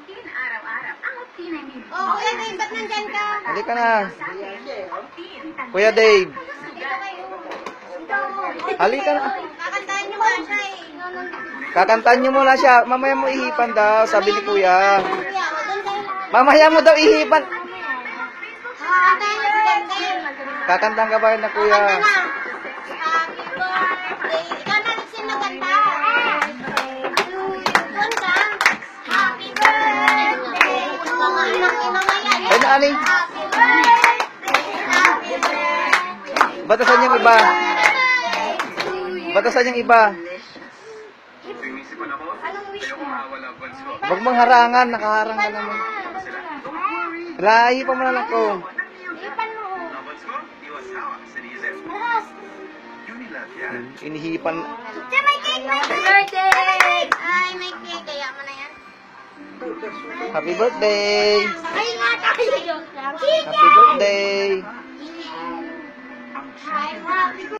routine araw-araw. Ang routine ay may Oh, Kuya Dave, ba't nandyan ka? Halika na. Kuya Dave. Halika na. Kakantahan niyo ba siya eh? Kakantahan niyo muna siya. Mamaya mo ihipan daw, sabi ni Kuya. Kuya, o doon tayo lang. Mamaya mo daw ihipan. Kakantahan niyo si Dave. Kakantahan ka ba na Kuya? Kanta na. Happy birthday. Ikaw na rin sinaganda. Doon ka. Happy birthday. Mga anak ina ngayon. Ay na, aning. Happy birthday. Happy birthday. Batasan yung iba. Batasan yung iba. Anong wish mo? Huwag mong harangan, nakaharang ka naman. Lahi pa mo na lang ko. Ipan mo. Lakas. Inihipan. Siya may cake, may birthday! Ay, may cake. Kaya mo na yan. Happy birthday. Ay, nga tayo. Joke lang. Happy birthday. Ay, happy